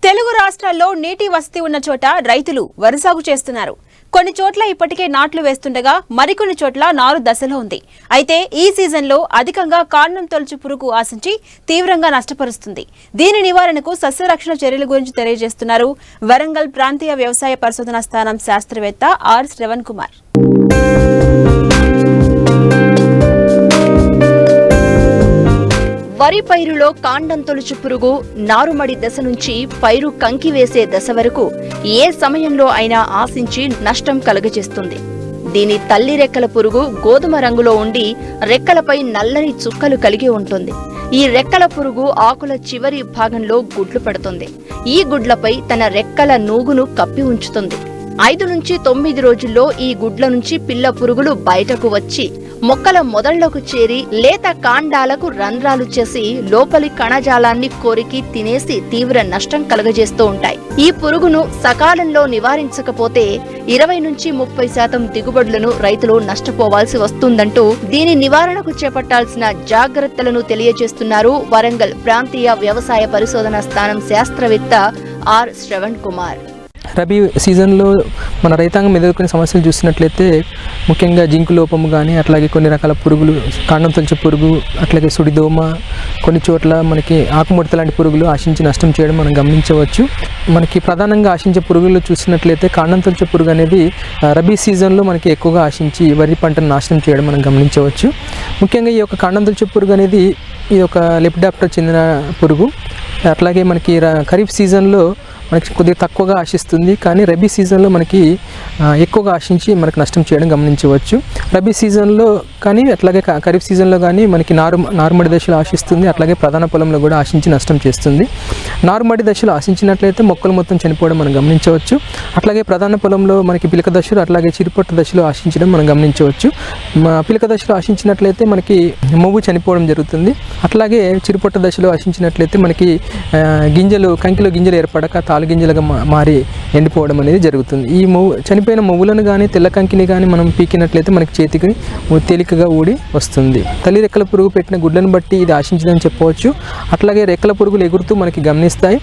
తెలుగు రాష్ట్రాల్లో నీటి వసతి ఉన్న చోట రైతులు వరి సాగు చేస్తున్నారు. కొన్ని చోట్ల ఇప్పటికే నాట్లు వేస్తుండగా మరికొన్ని చోట్ల నారు దశలో ఉంది. అయితే ఈ సీజన్లో అధికంగా కాండం తొలచు పురుగు ఆశించి తీవ్రంగా నష్టపరుస్తుంది. దీని నివారణకు సస్యరక్షణ చర్యల గురించి తెలియజేస్తున్నారు వరంగల్ ప్రాంతీయ వ్యవసాయ పరిశోధనా స్థానం శాస్త్రవేత్త ఆర్ శ్రవణ్ కుమార్. వరి పైరులో కాండం తొలుచు పురుగు నారుమడి దశ నుంచి పైరు కంకి వేసే దశ వరకు ఏ సమయంలో అయినా ఆశించి నష్టం కలుగజేస్తుంది. దీని తల్లి రెక్కల పురుగు గోధుమ రంగులో ఉండి రెక్కలపై నల్లని చుక్కలు కలిగి ఉంటుంది. ఈ రెక్కల పురుగు ఆకుల చివరి భాగంలో గుడ్లు పెడుతుంది. ఈ గుడ్లపై తన రెక్కల నూగును కప్పి ఉంచుతుంది. 5 నుంచి 9 రోజుల్లో ఈ గుడ్ల నుంచి పిల్ల పురుగులు బయటకు వచ్చి మొక్కల మొదళ్లకు చేరి లేత కాండాలకు రంధ్రాలు చేసి లోపలి కణజాలాన్ని కొరికి తినేసి తీవ్ర నష్టం కలుగజేస్తూ ఉంటాయి. ఈ పురుగును సకాలంలో నివారించకపోతే 20 నుంచి 30% దిగుబడులను రైతులు నష్టపోవాల్సి వస్తుందంటూ దీని నివారణకు చేపట్టాల్సిన జాగ్రత్తలను తెలియజేస్తున్నారు వరంగల్ ప్రాంతీయ వ్యవసాయ పరిశోధనా స్థానం శాస్త్రవేత్త ఆర్ శ్రవణ్ కుమార్. రబీ సీజన్లో మన రైతాంగం ఎదుర్కొనే సమస్యలు చూసినట్లయితే ముఖ్యంగా జింకు లోపము కానీ అట్లాగే కొన్ని రకాల పురుగులు, కాండం తొలచే పురుగు, అట్లాగే సుడిదోమ, కొన్ని చోట్ల మనకి ఆకుముడత లాంటి పురుగులు ఆశించి నష్టం చేయడం మనం గమనించవచ్చు. మనకి ప్రధానంగా ఆశించే పురుగులు చూసినట్లయితే కాండం తొలచే పురుగు అనేది రబీ సీజన్లో మనకి ఎక్కువగా ఆశించి వరి పంటను నాశనం చేయడం మనం గమనించవచ్చు. ముఖ్యంగా ఈ యొక్క కాండం తొలచే పురుగు అనేది ఈ యొక్క లెపిడాప్టర్ చెందిన పురుగు. అట్లాగే మనకి ఖరీఫ్ సీజన్లో మనకి కొద్దిగా తక్కువగా ఆశిస్తుంది, కానీ రబీ సీజన్లో మనకి ఎక్కువగా ఆశించి మనకు నష్టం చేయడం గమనించవచ్చు. రబీ సీజన్లో కానీ అట్లాగే ఖరీఫ్ సీజన్లో కానీ మనకి నారుమడి దశలో ఆశిస్తుంది, అట్లాగే ప్రధాన పొలంలో కూడా ఆశించి నష్టం చేస్తుంది. నారుమడి దశలో ఆశించినట్లయితే మొక్కలు మొత్తం చనిపోవడం మనం గమనించవచ్చు. అట్లాగే ప్రధాన పొలంలో మనకి పిలక దశలో అట్లాగే చిరుపొట్ట దశలో ఆశించడం మనం గమనించవచ్చు. పిలక దశలో ఆశించినట్లయితే మనకి మొవ్వు చనిపోవడం జరుగుతుంది. అట్లాగే చిరుపొట్ట దశలో ఆశించినట్లయితే మనకి కంకిలో గింజలు ఏర్పడక గింజలుగా మారి ఎండిపోవడం అనేది జరుగుతుంది. ఈ చనిపోయిన మొవ్వులను కానీ తెల్ల కంకిని కానీ మనం పీకినట్లయితే మనకి చేతికి తేలికగా ఊడి వస్తుంది. తల్లి రెక్కల పురుగు పెట్టిన గుడ్లను బట్టి ఇది ఆశించదని చెప్పవచ్చు. అట్లాగే రెక్కల పురుగులు ఎగురుతూ మనకి గమనిస్తాయి.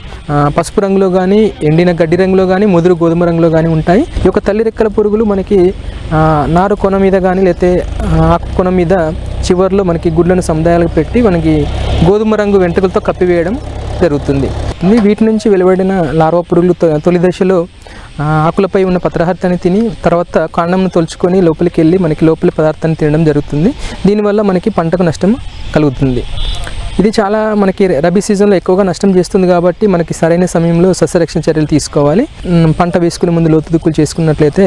పసుపు రంగులో కానీ, ఎండిన గడ్డి రంగులో కానీ, ముదురు గోధుమ రంగులో కానీ ఉంటాయి. ఈ యొక్క తల్లి రెక్కల పురుగులు మనకి నారు కొన మీద కానీ లేకపోతే ఆకు కొన మీద చివరిలో మనకి గుడ్లను సముదాయాలకు పెట్టి మనకి గోధుమ రంగు వెంట్రుకలతో కప్పివేయడం జరుగుతుంది. వీటి నుంచి వెలువడిన లార్వా పురుగులు తొలి దశలో ఆకులపై ఉన్న పత్రహారతాన్ని తిని తర్వాత కాండంను తొలుచుకొని లోపలికి వెళ్ళి మనకి లోపలి పదార్థాన్ని తినడం జరుగుతుంది. దీనివల్ల మనకి పంటకు నష్టం కలుగుతుంది. ఇది చాలా మనకి రబీ సీజన్లో ఎక్కువగా నష్టం చేస్తుంది కాబట్టి మనకి సరైన సమయంలో సస్యరక్షణ చర్యలు తీసుకోవాలి. పంట వేసుకునే ముందు లోతు దుక్కులు చేసుకున్నట్లయితే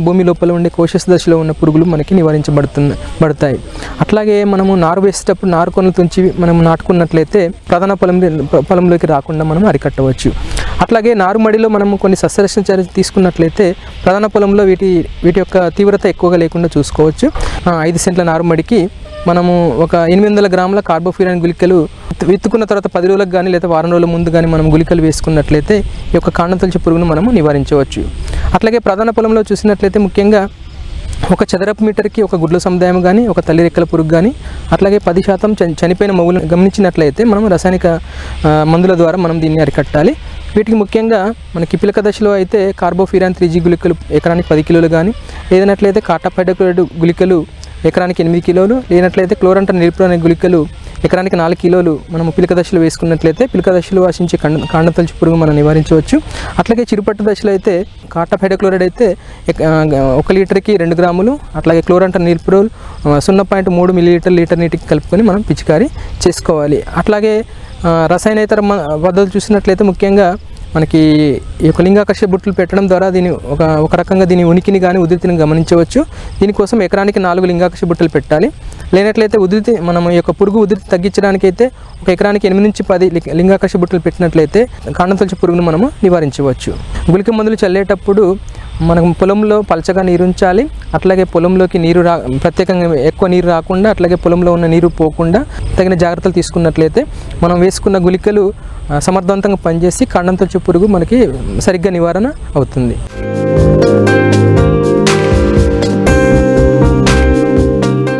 భూమి లోపల ఉండే కోశస్థ దశలో ఉన్న పురుగులు మనకి నివారించబడతాయి. అట్లాగే మనము నారు వేసేటప్పుడు నారు కొనలు తుంచి మనం నాటుకున్నట్లయితే ప్రధాన పొలంలోకి రాకుండా మనం అరికట్టవచ్చు. అట్లాగే నారుమడిలో మనము కొన్ని సస్యరక్షణ చర్యలు తీసుకున్నట్లయితే ప్రధాన పొలంలో వీటి యొక్క తీవ్రత ఎక్కువగా లేకుండా చూసుకోవచ్చు. 5 సెంట్ల నారుమడికి మనము ఒక 800 గ్రాముల కార్బోఫ్యూరాన్ గుళికలు విత్తుకున్న తర్వాత 10 రోజులకు కానీ లేదా వారం రోజుల ముందు కానీ మనం గుళికలు వేసుకున్నట్లయితే ఈ యొక్క కాండం తొలచే పురుగును మనము నివారించవచ్చు. అట్లాగే ప్రధాన పొలంలో చూసినట్లయితే ముఖ్యంగా ఒక చదరపు మీటర్కి ఒక గుడ్ల సముదాయం కానీ, ఒక తల్లి రెక్కల పురుగు కానీ, అట్లాగే 10% చనిపోయిన మొవ్వులను గమనించినట్లయితే మనం రసాయనిక మందుల ద్వారా మనం దీన్ని అరికట్టాలి. వీటికి ముఖ్యంగా మనకి పిలక దశలో అయితే కార్బోఫ్యూరాన్ 3G గుళికలు ఎకరానికి 10 కిలోలు కానీ, లేదన్నట్లయితే కార్టాపైడోక్లోరైడ్ గుళికలు ఎకరానికి 8 కిలోలు, లేనట్లయితే క్లోరంటర్ నిలిపురు అనే గుళికలు ఎకరానికి 4 కిలోలు మనము పిలక దశలో వేసుకున్నట్లయితే పిలక దశలో ఆశించే కాండం తొలచే పురుగు మనం నివారించవచ్చు. అట్లాగే చిరుపట్టు దశలో అయితే కార్టాపైడోక్లోరైడ్ అయితే 1 లీటర్కి 2 గ్రాములు, అట్లాగే క్లోరంటర్ నిలిపురోల్ 0.3 మిల్లీలీటర్ లీటర్ నీటికి కలుపుకొని మనం పిచికారీ చేసుకోవాలి. అట్లాగే రసాయనేతర పద్ధతులు చూసినట్లయితే ముఖ్యంగా మనకి ఈ యొక్క లింగాకర్షక బుట్టలు పెట్టడం ద్వారా ఒక రకంగా దీని ఉనికిని కానీ ఉధృతిని గమనించవచ్చు. దీనికోసం ఎకరానికి 4 లింగాకర్షక బుట్టలు పెట్టాలి. లేనట్లయితే మనం ఈ యొక్క పురుగు ఉధృతి తగ్గించడానికి అయితే ఒక ఎకరానికి 8 నుంచి 10 లింగాకర్షక బుట్టలు పెట్టినట్లయితే కాండం తొలచే పురుగును మనము నివారించవచ్చు. గుళిక మందులు చల్లేటప్పుడు మనం పొలంలో పలచగా నీరు ఉంచాలి. అట్లాగే పొలంలోకి ప్రత్యేకంగా ఎక్కువ నీరు రాకుండా, అట్లాగే పొలంలో ఉన్న నీరు పోకుండా తగిన జాగ్రత్తలు తీసుకున్నట్లయితే మనం వేసుకున్న గుళికలు సమర్థవంతంగా పనిచేసి కాండం తొలచే పురుగు మనకి సరిగ్గా నివారణ అవుతుంది.